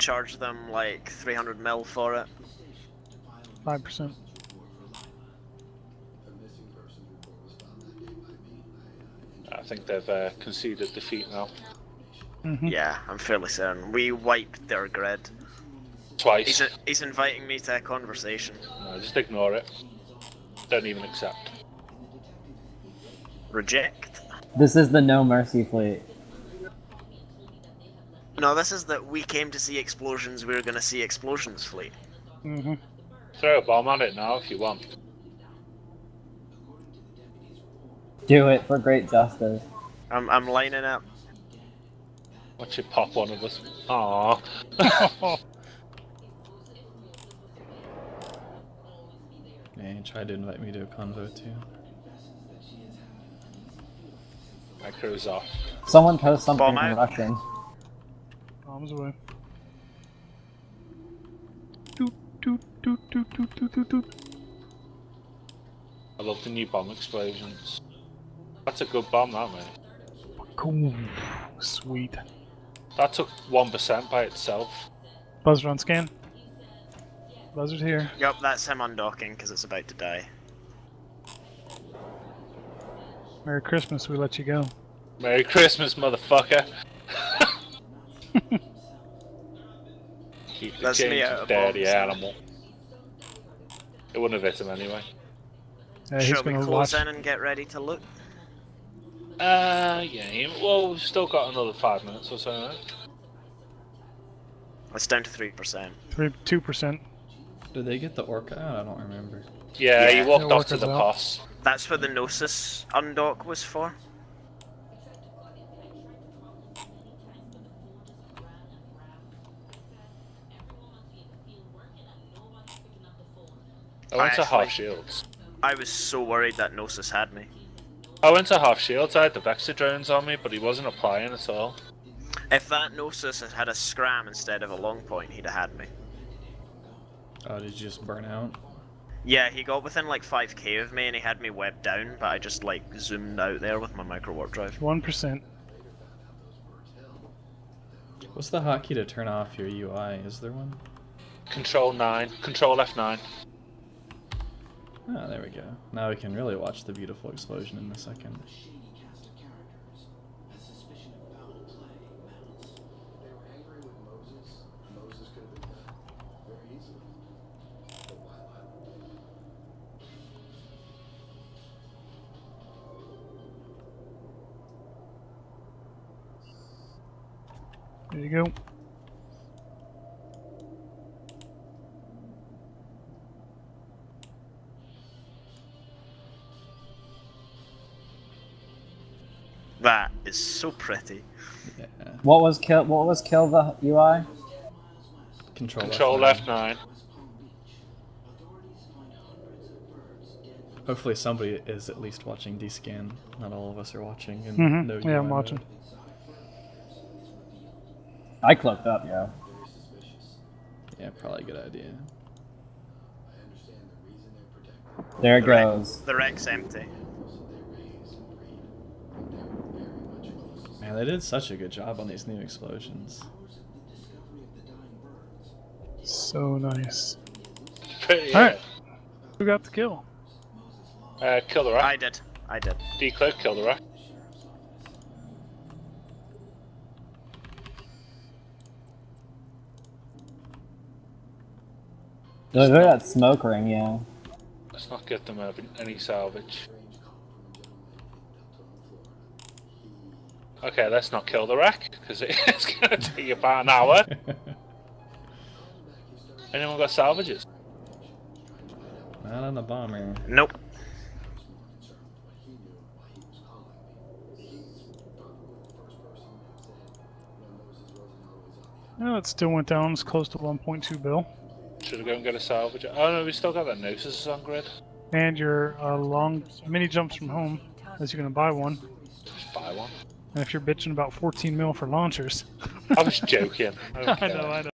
charge them like 300 mil for it. 5%. I think they've conceded defeat now. Yeah, I'm fairly certain. We wiped their grid. Twice. He's inviting me to a conversation. No, just ignore it. Don't even accept. Reject? This is the No Mercy fleet. No, this is that we came to see explosions, we're gonna see explosions fleet. Throw a bomb at it now if you want. Do it for great justice. I'm lining up. Watch it pop one of us. Aww. Yeah, he tried to invite me to a convo too. My crew's off. Someone post something Bomb in out. Russian. Bombs away. Doot, doot, doot, doot, doot, doot, doot, doot. I love the new bomb explosions. That's a good bomb, that mate. Cool. Sweet. That took 1% by itself. Buzzer on scan. Buzzer's here. Yup, that's him undocking because it's about to die. Merry Christmas, we let you go. Merry Christmas, motherfucker! Keep the That's me change, out of dirty bombs. animal. It wouldn't have hit him anyway. He's Shall we gonna close watch. in and get ready to loot? Yeah, well, we've still got another 5 minutes or so, right? It's down to 3%. 2%. Did they get the orca out? I don't remember. Yeah, Yeah. he walked The off to orca's the out. boss. That's what the Gnosis undock was for. I went to Actually- half shields. I was so worried that Gnosis had me. I went to half shields, I had the Vector drones on me, but he wasn't applying at all. If that Gnosis had had a scram instead of a long point, he'd have had me. Oh, did you just burn out? Yeah, he got within like 5k of me and he had me webbed down, but I just like zoomed out there with my micro warp drive. 1%. What's the hotkey to turn off your UI? Is there one? Control 9, Control F9. Ah, there we go. Now we can really watch the beautiful explosion in a second. There you go. That is so pretty. Yeah. What was kill the UI? Control F9. F9. Hopefully somebody is at least watching D-Scan. Not all of us are watching. And no Yeah, I'm UI watching. mode. I cloaked up, yo. Yeah, probably a good idea. There it goes. The wreck's empty. Man, they did such a good job on these new explosions. So nice. Pretty, Alright. Who got the kill? Kill the rat. I did. Decloak, kill the rat. Look at that smoke ring, yeah. Let's not get them any salvage. Okay, let's not kill the wreck, because it's going to take about an hour. Anyone got salvages? Not on the bomber. Nope. No, it still went down. It's close to 1.2 bill. Should have gone and get a salvage. Oh no, we still got that Gnosis on grid. And your long mini jumps from home, as you're gonna buy one. Just buy one. And if you're bitching about 14 mil for launchers. I was joking. I know, I know.